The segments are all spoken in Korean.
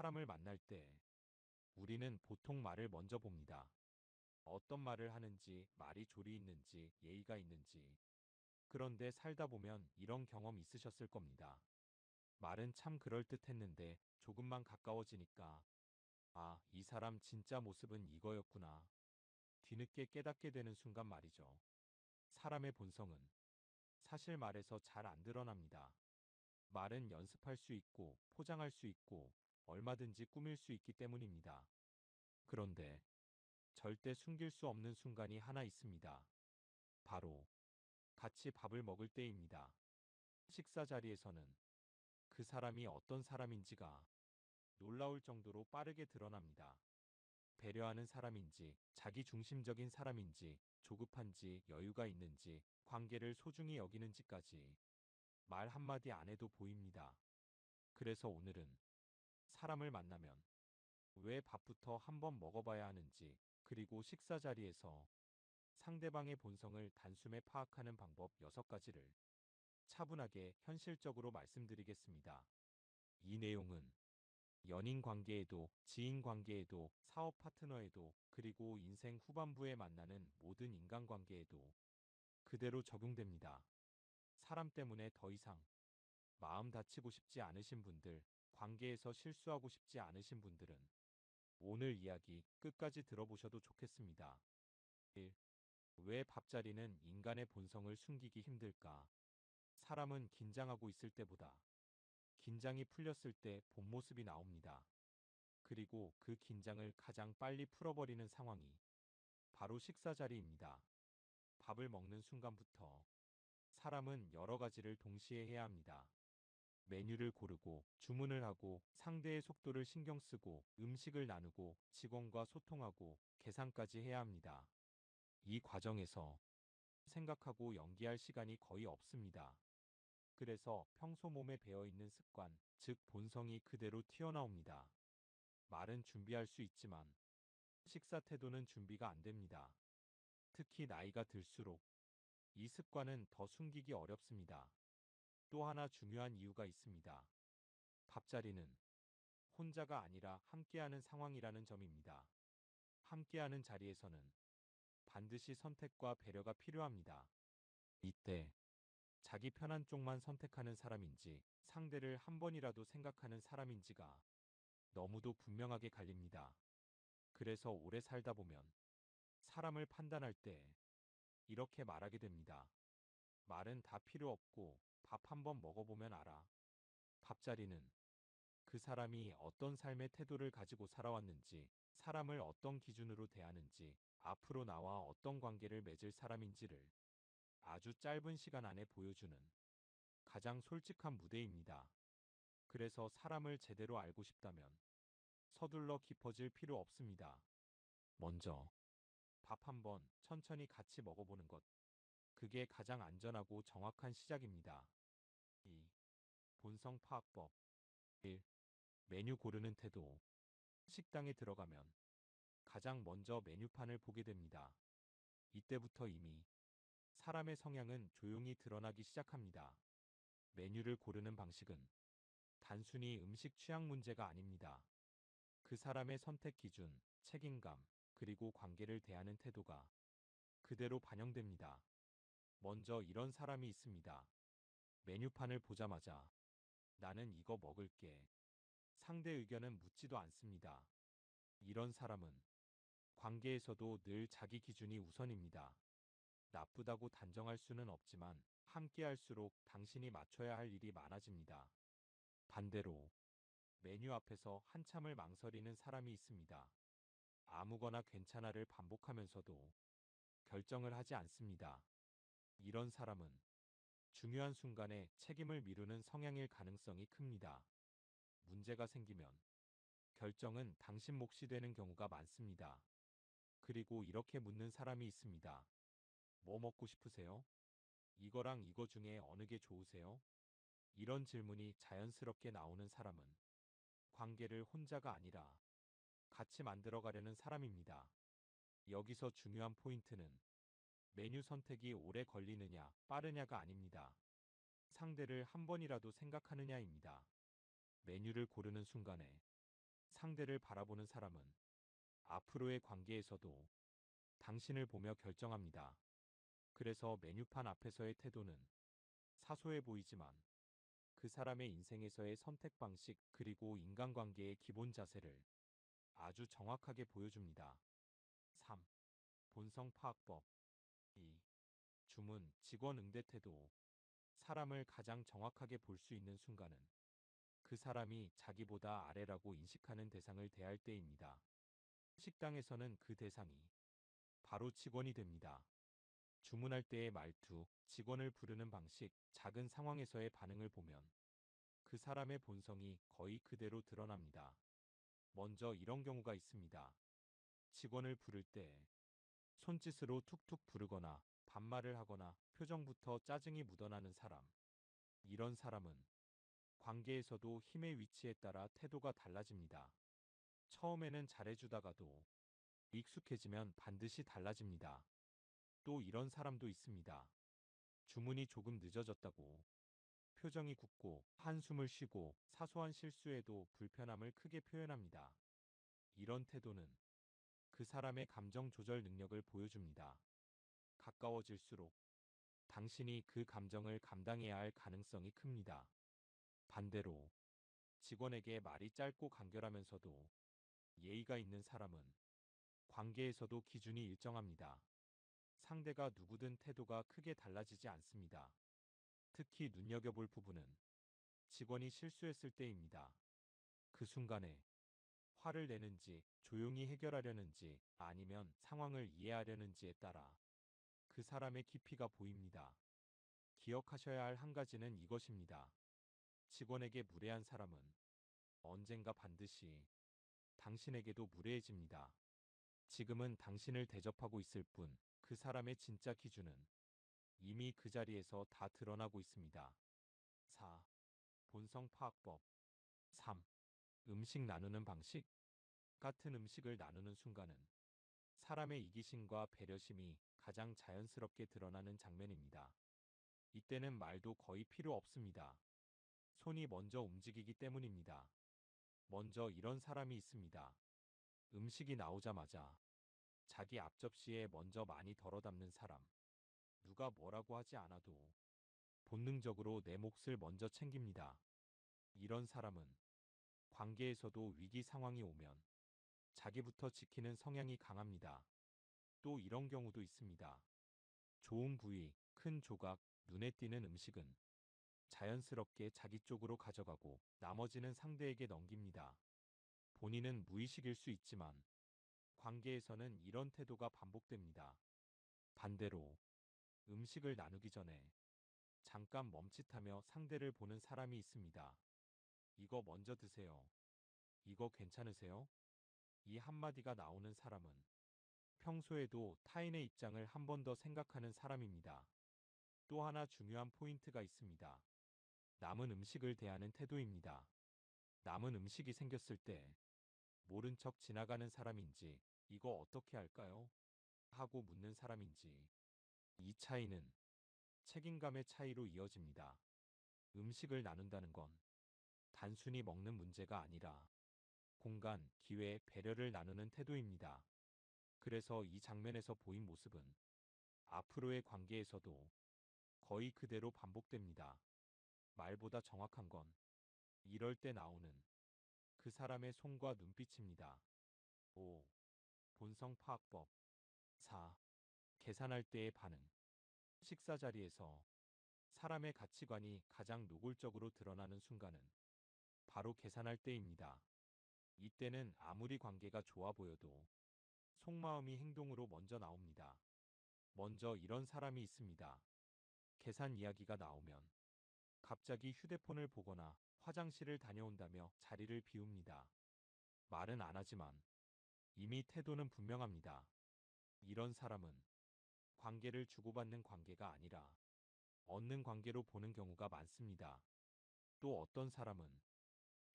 사람을 만날 때 우리는 보통 말을 먼저 봅니다. 어떤 말을 하는지, 말이 조리 있는지, 예의가 있는지. 그런데 살다 보면 이런 경험 있으셨을 겁니다. 말은 참 그럴듯했는데 조금만 가까워지니까 아, 이 사람 진짜 모습은 이거였구나. 뒤늦게 깨닫게 되는 순간 말이죠. 사람의 본성은 사실 말에서 잘 안 드러납니다. 말은 연습할 수 있고 포장할 수 있고 얼마든지 꾸밀 수 있기 때문입니다. 그런데 절대 숨길 수 없는 순간이 하나 있습니다. 바로 같이 밥을 먹을 때입니다. 식사 자리에서는 그 사람이 어떤 사람인지가 놀라울 정도로 빠르게 드러납니다. 배려하는 사람인지, 자기 중심적인 사람인지, 조급한지, 여유가 있는지, 관계를 소중히 여기는지까지 말 한마디 안 해도 보입니다. 그래서 오늘은 사람을 만나면 왜 밥부터 한번 먹어봐야 하는지, 그리고 식사 자리에서 상대방의 본성을 단숨에 파악하는 방법 6가지를 차분하게 현실적으로 말씀드리겠습니다. 이 내용은 연인 관계에도, 지인 관계에도, 사업 파트너에도, 그리고 인생 후반부에 만나는 모든 인간관계에도 그대로 적용됩니다. 사람 때문에 더 이상 마음 다치고 싶지 않으신 분들, 관계에서 실수하고 싶지 않으신 분들은 오늘 이야기 끝까지 들어보셔도 좋겠습니다. 1. 왜 밥자리는 인간의 본성을 숨기기 힘들까? 사람은 긴장하고 있을 때보다 긴장이 풀렸을 때 본 모습이 나옵니다. 그리고 그 긴장을 가장 빨리 풀어버리는 상황이 바로 식사 자리입니다. 밥을 먹는 순간부터 사람은 여러 가지를 동시에 해야 합니다. 메뉴를 고르고 주문을 하고 상대의 속도를 신경 쓰고 음식을 나누고 직원과 소통하고 계산까지 해야 합니다. 이 과정에서 생각하고 연기할 시간이 거의 없습니다. 그래서 평소 몸에 배어있는 습관, 즉 본성이 그대로 튀어나옵니다. 말은 준비할 수 있지만 식사 태도는 준비가 안 됩니다. 특히 나이가 들수록 이 습관은 더 숨기기 어렵습니다. 또 하나 중요한 이유가 있습니다. 밥자리는 혼자가 아니라 함께하는 상황이라는 점입니다. 함께하는 자리에서는 반드시 선택과 배려가 필요합니다. 이때 자기 편한 쪽만 선택하는 사람인지 상대를 한 번이라도 생각하는 사람인지가 너무도 분명하게 갈립니다. 그래서 오래 살다 보면 사람을 판단할 때 이렇게 말하게 됩니다. 말은 다 필요 없고 밥 한번 먹어보면 알아. 밥자리는 그 사람이 어떤 삶의 태도를 가지고 살아왔는지, 사람을 어떤 기준으로 대하는지, 앞으로 나와 어떤 관계를 맺을 사람인지를 아주 짧은 시간 안에 보여주는 가장 솔직한 무대입니다. 그래서 사람을 제대로 알고 싶다면 서둘러 깊어질 필요 없습니다. 먼저 밥 한번 천천히 같이 먹어보는 것. 그게 가장 안전하고 정확한 시작입니다. 2. 본성 파악법. 1. 메뉴 고르는 태도. 식당에 들어가면 가장 먼저 메뉴판을 보게 됩니다. 이때부터 이미 사람의 성향은 조용히 드러나기 시작합니다. 메뉴를 고르는 방식은 단순히 음식 취향 문제가 아닙니다. 그 사람의 선택 기준, 책임감, 그리고 관계를 대하는 태도가 그대로 반영됩니다. 먼저 이런 사람이 있습니다. 메뉴판을 보자마자 나는 이거 먹을게. 상대 의견은 묻지도 않습니다. 이런 사람은 관계에서도 늘 자기 기준이 우선입니다. 나쁘다고 단정할 수는 없지만 함께 할수록 당신이 맞춰야 할 일이 많아집니다. 반대로 메뉴 앞에서 한참을 망설이는 사람이 있습니다. 아무거나 괜찮아를 반복하면서도 결정을 하지 않습니다. 이런 사람은 중요한 순간에 책임을 미루는 성향일 가능성이 큽니다. 문제가 생기면 결정은 당신 몫이 되는 경우가 많습니다. 그리고 이렇게 묻는 사람이 있습니다. 뭐 먹고 싶으세요? 이거랑 이거 중에 어느 게 좋으세요? 이런 질문이 자연스럽게 나오는 사람은 관계를 혼자가 아니라 같이 만들어가려는 사람입니다. 여기서 중요한 포인트는 메뉴 선택이 오래 걸리느냐, 빠르냐가 아닙니다. 상대를 한 번이라도 생각하느냐입니다. 메뉴를 고르는 순간에 상대를 바라보는 사람은 앞으로의 관계에서도 당신을 보며 결정합니다. 그래서 메뉴판 앞에서의 태도는 사소해 보이지만 그 사람의 인생에서의 선택 방식 그리고 인간관계의 기본 자세를 아주 정확하게 보여줍니다. 3. 본성 파악법. 2. 주문, 직원 응대 태도. 사람을 가장 정확하게 볼 수 있는 순간은 그 사람이 자기보다 아래라고 인식하는 대상을 대할 때입니다. 식당에서는 그 대상이 바로 직원이 됩니다. 주문할 때의 말투, 직원을 부르는 방식, 작은 상황에서의 반응을 보면 그 사람의 본성이 거의 그대로 드러납니다. 먼저 이런 경우가 있습니다. 직원을 부를 때 손짓으로 툭툭 부르거나 반말을 하거나 표정부터 짜증이 묻어나는 사람. 이런 사람은 관계에서도 힘의 위치에 따라 태도가 달라집니다. 처음에는 잘해주다가도 익숙해지면 반드시 달라집니다. 또 이런 사람도 있습니다. 주문이 조금 늦어졌다고 표정이 굳고 한숨을 쉬고 사소한 실수에도 불편함을 크게 표현합니다. 이런 태도는 그 사람의 감정 조절 능력을 보여줍니다. 가까워질수록 당신이 그 감정을 감당해야 할 가능성이 큽니다. 반대로 직원에게 말이 짧고 간결하면서도 예의가 있는 사람은 관계에서도 기준이 일정합니다. 상대가 누구든 태도가 크게 달라지지 않습니다. 특히 눈여겨볼 부분은 직원이 실수했을 때입니다. 그 순간에 화를 내는지 조용히 해결하려는지 아니면 상황을 이해하려는지에 따라 그 사람의 깊이가 보입니다. 기억하셔야 할 한 가지는 이것입니다. 직원에게 무례한 사람은 언젠가 반드시 당신에게도 무례해집니다. 지금은 당신을 대접하고 있을 뿐 그 사람의 진짜 기준은 이미 그 자리에서 다 드러나고 있습니다. 4. 본성 파악법. 3. 음식 나누는 방식. 같은 음식을 나누는 순간은 사람의 이기심과 배려심이 가장 자연스럽게 드러나는 장면입니다. 이때는 말도 거의 필요 없습니다. 손이 먼저 움직이기 때문입니다. 먼저 이런 사람이 있습니다. 음식이 나오자마자 자기 앞접시에 먼저 많이 덜어 담는 사람. 누가 뭐라고 하지 않아도 본능적으로 내 몫을 먼저 챙깁니다. 이런 사람은 관계에서도 위기 상황이 오면 자기부터 지키는 성향이 강합니다. 또 이런 경우도 있습니다. 좋은 부위, 큰 조각, 눈에 띄는 음식은 자연스럽게 자기 쪽으로 가져가고 나머지는 상대에게 넘깁니다. 본인은 무의식일 수 있지만 관계에서는 이런 태도가 반복됩니다. 반대로 음식을 나누기 전에 잠깐 멈칫하며 상대를 보는 사람이 있습니다. 이거 먼저 드세요. 이거 괜찮으세요? 이 한마디가 나오는 사람은 평소에도 타인의 입장을 한 번 더 생각하는 사람입니다. 또 하나 중요한 포인트가 있습니다. 남은 음식을 대하는 태도입니다. 남은 음식이 생겼을 때 모른 척 지나가는 사람인지 이거 어떻게 할까요? 하고 묻는 사람인지 이 차이는 책임감의 차이로 이어집니다. 음식을 나눈다는 건 단순히 먹는 문제가 아니라 공간, 기회, 배려를 나누는 태도입니다. 그래서 이 장면에서 보인 모습은 앞으로의 관계에서도 거의 그대로 반복됩니다. 말보다 정확한 건 이럴 때 나오는 그 사람의 손과 눈빛입니다. 5. 본성 파악법. 4. 계산할 때의 반응. 식사 자리에서 사람의 가치관이 가장 노골적으로 드러나는 순간은 바로 계산할 때입니다. 이때는 아무리 관계가 좋아 보여도 속마음이 행동으로 먼저 나옵니다. 먼저 이런 사람이 있습니다. 계산 이야기가 나오면 갑자기 휴대폰을 보거나 화장실을 다녀온다며 자리를 비웁니다. 말은 안 하지만 이미 태도는 분명합니다. 이런 사람은 관계를 주고받는 관계가 아니라 얻는 관계로 보는 경우가 많습니다. 또 어떤 사람은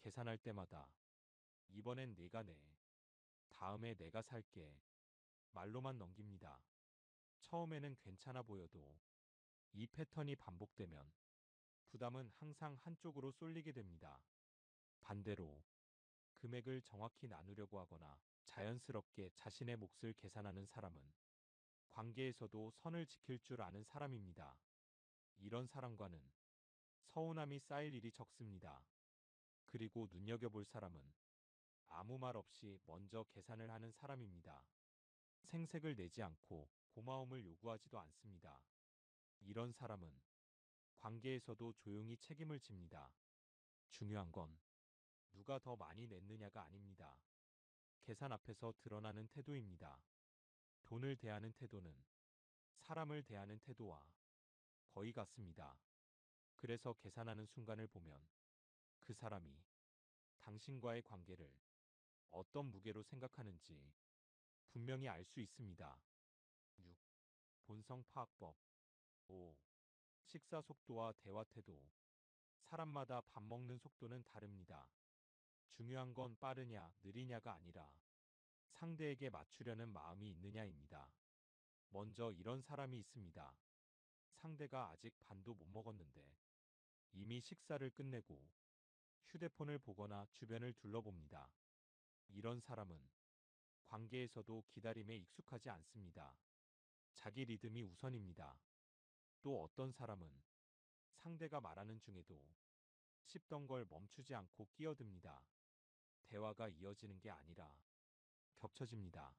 계산할 때마다 이번엔 내가 내, 다음에 내가 살게 말로만 넘깁니다. 처음에는 괜찮아 보여도 이 패턴이 반복되면 부담은 항상 한쪽으로 쏠리게 됩니다. 반대로 금액을 정확히 나누려고 하거나 자연스럽게 자신의 몫을 계산하는 사람은 관계에서도 선을 지킬 줄 아는 사람입니다. 이런 사람과는 서운함이 쌓일 일이 적습니다. 그리고 눈여겨볼 사람은 아무 말 없이 먼저 계산을 하는 사람입니다. 생색을 내지 않고 고마움을 요구하지도 않습니다. 이런 사람은 관계에서도 조용히 책임을 집니다. 중요한 건 누가 더 많이 냈느냐가 아닙니다. 계산 앞에서 드러나는 태도입니다. 돈을 대하는 태도는 사람을 대하는 태도와 거의 같습니다. 그래서 계산하는 순간을 보면 그 사람이 당신과의 관계를 어떤 무게로 생각하는지 분명히 알 수 있습니다. 6. 본성 파악법. 5. 식사 속도와 대화 태도. 사람마다 밥 먹는 속도는 다릅니다. 중요한 건 빠르냐, 느리냐가 아니라 상대에게 맞추려는 마음이 있느냐입니다. 먼저 이런 사람이 있습니다. 상대가 아직 반도 못 먹었는데 이미 식사를 끝내고 휴대폰을 보거나 주변을 둘러봅니다. 이런 사람은 관계에서도 기다림에 익숙하지 않습니다. 자기 리듬이 우선입니다. 또 어떤 사람은 상대가 말하는 중에도 씹던 걸 멈추지 않고 끼어듭니다. 대화가 이어지는 게 아니라 겹쳐집니다.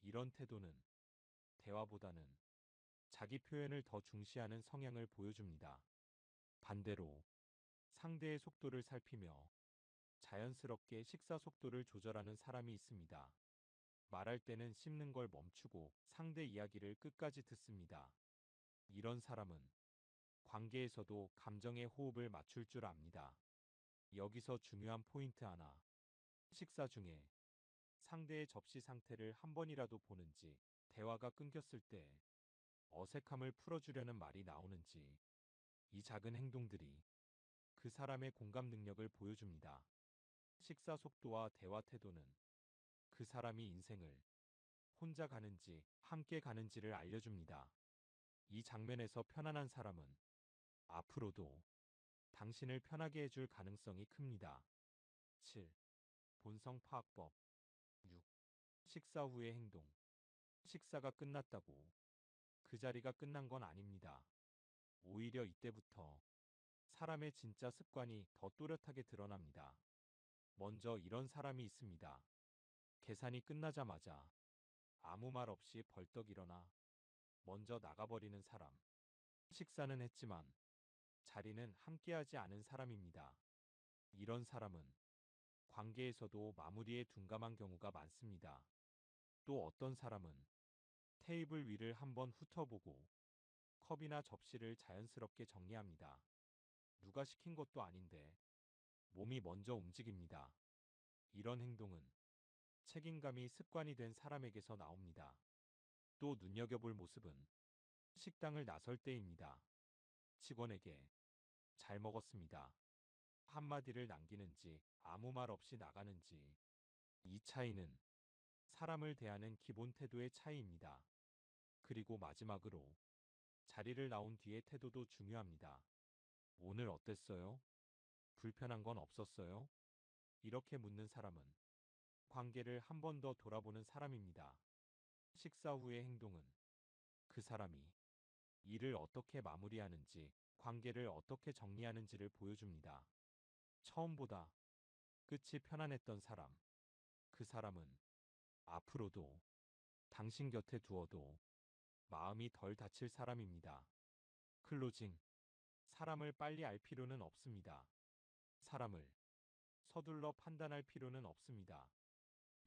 이런 태도는 대화보다는 자기 표현을 더 중시하는 성향을 보여줍니다. 반대로 상대의 속도를 살피며 자연스럽게 식사 속도를 조절하는 사람이 있습니다. 말할 때는 씹는 걸 멈추고 상대 이야기를 끝까지 듣습니다. 이런 사람은 관계에서도 감정의 호흡을 맞출 줄 압니다. 여기서 중요한 포인트 하나. 식사 중에 상대의 접시 상태를 한 번이라도 보는지, 대화가 끊겼을 때 어색함을 풀어주려는 말이 나오는지, 이 작은 행동들이 그 사람의 공감 능력을 보여줍니다. 식사 속도와 대화 태도는 그 사람이 인생을 혼자 가는지 함께 가는지를 알려줍니다. 이 장면에서 편안한 사람은 앞으로도 당신을 편하게 해줄 가능성이 큽니다. 7. 본성 파악법. 6. 식사 후의 행동. 식사가 끝났다고 그 자리가 끝난 건 아닙니다. 오히려 이때부터 사람의 진짜 습관이 더 또렷하게 드러납니다. 먼저 이런 사람이 있습니다. 계산이 끝나자마자 아무 말 없이 벌떡 일어나 먼저 나가버리는 사람. 식사는 했지만 자리는 함께하지 않은 사람입니다. 이런 사람은 관계에서도 마무리에 둔감한 경우가 많습니다. 또 어떤 사람은 테이블 위를 한번 훑어보고 컵이나 접시를 자연스럽게 정리합니다. 누가 시킨 것도 아닌데 몸이 먼저 움직입니다. 이런 행동은 책임감이 습관이 된 사람에게서 나옵니다. 또 눈여겨볼 모습은 식당을 나설 때입니다. 직원에게 잘 먹었습니다. 한마디를 남기는지 아무 말 없이 나가는지, 이 차이는 사람을 대하는 기본 태도의 차이입니다. 그리고 마지막으로 자리를 나온 뒤의 태도도 중요합니다. 오늘 어땠어요? 불편한 건 없었어요? 이렇게 묻는 사람은 관계를 한 번 더 돌아보는 사람입니다. 식사 후의 행동은 그 사람이 일을 어떻게 마무리하는지, 관계를 어떻게 정리하는지를 보여줍니다. 처음보다 끝이 편안했던 사람. 그 사람은 앞으로도 당신 곁에 두어도 마음이 덜 다칠 사람입니다. 클로징. 사람을 빨리 알 필요는 없습니다. 사람을 서둘러 판단할 필요는 없습니다.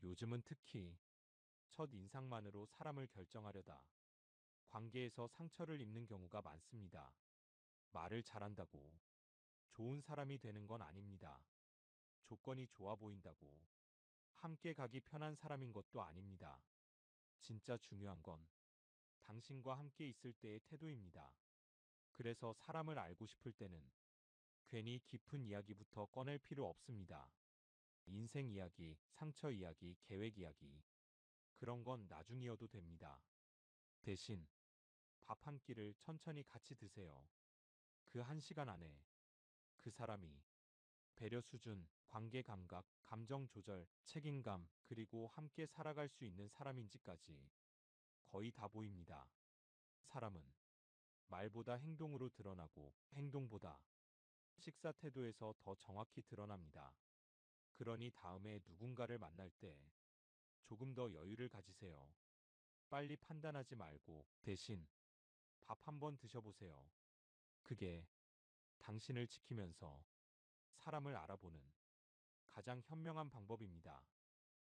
요즘은 특히 첫 인상만으로 사람을 결정하려다 관계에서 상처를 입는 경우가 많습니다. 말을 잘한다고 좋은 사람이 되는 건 아닙니다. 조건이 좋아 보인다고 함께 가기 편한 사람인 것도 아닙니다. 진짜 중요한 건 당신과 함께 있을 때의 태도입니다. 그래서 사람을 알고 싶을 때는 괜히 깊은 이야기부터 꺼낼 필요 없습니다. 인생 이야기, 상처 이야기, 계획 이야기. 그런 건 나중이어도 됩니다. 대신 밥 한 끼를 천천히 같이 드세요. 그 한 시간 안에 그 사람이 배려 수준, 관계 감각, 감정 조절, 책임감, 그리고 함께 살아갈 수 있는 사람인지까지 거의 다 보입니다. 사람은 말보다 행동으로 드러나고 행동보다 식사 태도에서 더 정확히 드러납니다. 그러니 다음에 누군가를 만날 때 조금 더 여유를 가지세요. 빨리 판단하지 말고 대신 밥 한번 드셔보세요. 그게 당신을 지키면서 사람을 알아보는 가장 현명한 방법입니다.